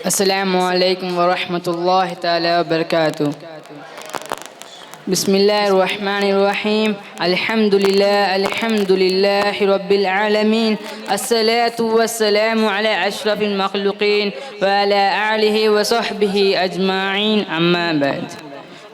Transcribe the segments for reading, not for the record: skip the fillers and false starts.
السلام علیکم ورحمۃ اللہ تعالی وبرکاتہ۔ بسم اللہ الرحمن الرحیم۔ الحمد للہ رب العالمین، الصلاة والسلام علی اشرف المخلوقین وعلی آلہ وصحبہ اجمعین، اما بعد۔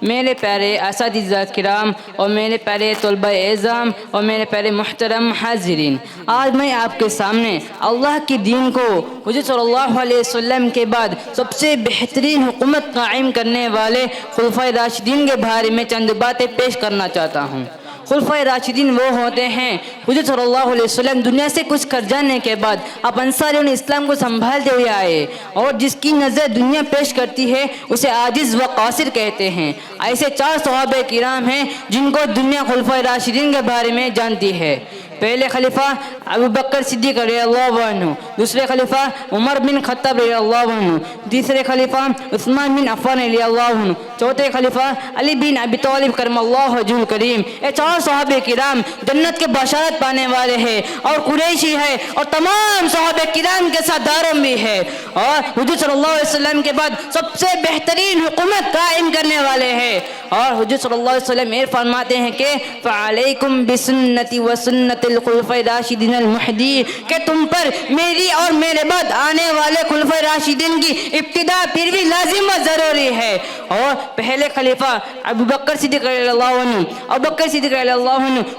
میرے پیارے اساتذہ کرام اور میرے پیارے طلبہ اعزام اور میرے پیارے محترم حاضرین، آج میں آپ کے سامنے اللہ کے دین کو حضور صلی اللہ علیہ وسلم کے بعد سب سے بہترین حکومت قائم کرنے والے خلفائے راشدین کے بارے میں چند باتیں پیش کرنا چاہتا ہوں۔ خلفائے راشدین وہ ہوتے ہیں حضور صلی اللہ علیہ وسلم دنیا سے کچھ کر جانے کے بعد اب انصار اسلام کو سنبھالتے ہوئے آئے، اور جس کی نظر دنیا پیش کرتی ہے اسے عاجز و قاصر کہتے ہیں۔ ایسے 4 صحابہ کرام ہیں جن کو دنیا خلفائے راشدین کے بارے میں جانتی ہے۔ پہلے خلیفہ ابوبکر صدیق رضی اللہ عنہ، دوسرے خلیفہ عمر بن خطاب رضی اللہ عنہ، تیسرے خلیفہ عثمان بن عفان رضی اللہ عنہ، چوتھے خلیفہ علی بن ابی طالب کرم اللہ وجہہ الکریم۔ یہ 4 صحابہ کرام جنت کے بشارت پانے والے ہیں، اور قریشی ہے اور تمام صحابہ کرام کے ساتھ دارم بھی ہے، اور حضور صلی اللہ علیہ وسلم کے بعد سب سے بہترین حکومت قائم کرنے والے ہیں۔ اور حضور صلی اللہ علیہ وسلم یہ فرماتے ہیں کہ فعلیکم بسنتی وسنت الخلفاء راشدین المہدیین، کہ تم پر میری اور میرے بعد آنے والے خلفاء راشدین کی ابتدا پیروی لازم و ضروری ہے۔ اور پہلے خلیفہ ابوبکر صدیق رضی اللہ عنہ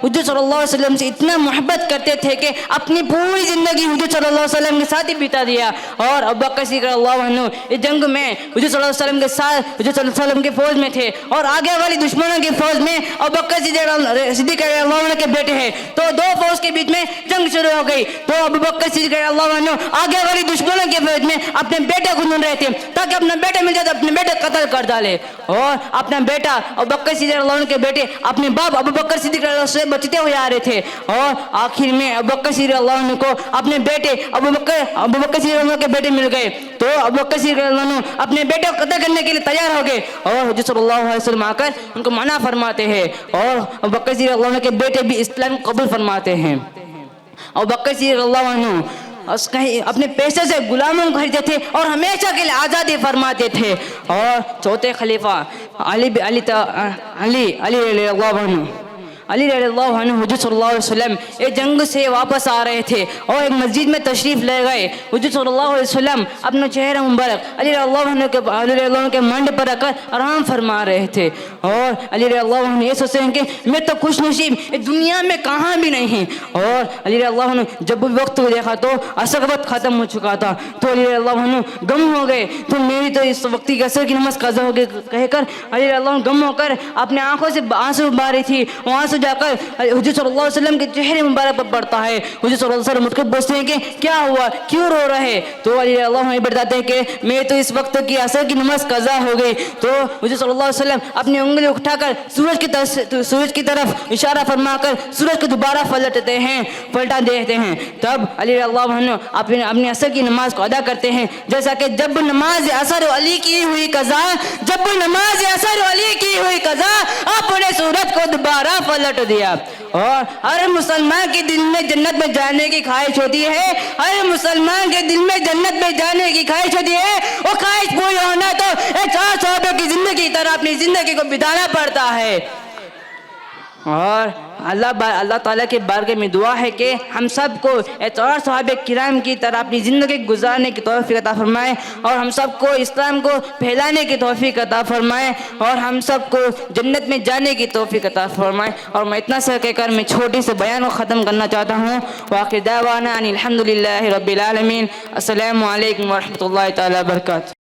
حضور صلی اللہ علیہ وسلم سے اتنا محبت کرتے تھے کہ اپنی پوری زندگی حضور صلی اللہ علیہ وسلم کے ساتھ ہی بتا دیا۔ اور ابوبکر صدیق رضی اللہ عنہ اس جنگ میں حضور صلی اللہ علیہ وسلم کے ساتھ حضور صلی اللہ علیہ وسلم کے فوج میں تھے، اور آگے والی دشمنوں کی فوج میں ابوبکر صدیق رضی اللہ عنہ کے بیٹے ہیں، تو 2 فوج کے بیچ میں جنگ شروع ہو گئی۔ تو ابوبکر صدیق رضی اللہ عنہ آگے والی دشمنوں کے فوج میں اپنے بیٹے کو ڈھونڈ رہے تھے تاکہ اپنا بیٹا مل جائے تو اپنے بیٹے قتل کر ڈالے، اور اپنا بیٹا ابوبکر صدیق رضی اللہ عنہ کے بیٹے اپنے باپ ابوبکر صدیق رضی اللہ عنہ سے بچتے ہوئے آ رہے تھے، اور آخر میں ابوبکر صدیق رضی اللہ عنہ کو اپنے بیٹے ابوبکر صدیق رضی اللہ عنہ کے بیٹے مل گئے، تو ابوبکر صدیق رضی اللہ عنہ اپنے بیٹے کو قتل کرنے کے لیے تیار ہو گئے، اور حضور صلی اللہ علیہ وسلم آ کر ان کو منع فرماتے ہیں، اور ابوبکر صدیق رضی اللہ عنہ کے بیٹے بھی اسلام قبول فرماتے ہیں۔ ابوبکر صدیق رضی اللہ عنہ اپنے پیسے سے غلاموں کو خریدتے تھے اور ہمیشہ کے لیے آزادی فرماتے تھے۔ اور چوتھے خلیفہ علی رضی اللہ عنہ حضور صلی اللہ علیہ وسلم ایک جنگ سے واپس آ رہے تھے اور ایک مسجد میں تشریف لے گئے۔ حضور صلی اللہ علیہ وسلم اپنا چہرہ مبارک علی رضی اللہ عنہ کے منڈ پر رکھ کر آرام فرما رہے تھے، اور علی رضی اللہ عنہ یہ سوچتے ہیں کہ میں تو خوش نصیب اس دنیا میں کہاں بھی نہیں۔ اور علی رضی اللہ عنہ جب وقت کو دیکھا تو عصر وقت ختم ہو چکا تھا، تو علی رضی اللہ عنہ غم ہو گئے، تو میری تو اس وقت کی عصر کی نماز قضا ہو گئی کہہ کر علی رضی اللہ عنہ غم ہو کر اپنے آنکھوں سے آنسو باری تھی، وہاں سے جا کر حضور صلی اللہ علیہ وسلم کے چہرے مبارک پر پڑتا ہے۔ حضور صلی اللہ علیہ وسلم مجھ کو پوچھتے ہیں کہ کیا ہوا، کیوں رو رہے؟ تو علی رضی اللہ عنہ بتاتے ہیں کہ میں تو اس وقت کی عصر کی نماز قضا ہو گئی۔ تو حضور صلی اللہ علیہ وسلم اپنی انگلی اٹھا کر سورج کی طرف اشارہ فرما کر سورج کو دوبارہ پلٹا دیتے ہیں، تب علی رضی اللہ عنہ اپنی عصر کی نماز کو ادا کرتے ہیں، جیسا کہ جب نماز عصر علی کی ہوئی قضا آپ نے سورج کو دوبارہ پلٹ دیا۔ اور ہر مسلمان کے دل میں جنت میں جانے کی خواہش ہوتی ہے، ہر مسلمان کے دل میں جنت میں جانے کی خواہش ہوتی ہے، وہ خواہش پوری ہونا تو 4 صحابہ کی زندگی کی طرح اپنی زندگی کو بتانا پڑتا ہے۔ اور اللہ تعالیٰ کے بارگاہ میں دعا ہے کہ ہم سب کو 4 صحابہ کرام کی طرح اپنی زندگی گزارنے کی توفیق عطا فرمائے، اور ہم سب کو اسلام کو پھیلانے کی توفیق عطا فرمائے، اور ہم سب کو جنت میں جانے کی توفیق عطا فرمائے۔ اور میں اتنا سا کہہ کر میں چھوٹی سے بیان کو ختم کرنا چاہتا ہوں۔ وآخر دعوانا ان الحمد للہ رب العالمین۔ السلام علیکم ورحمۃ اللہ تعالیٰ وبرکاتہ۔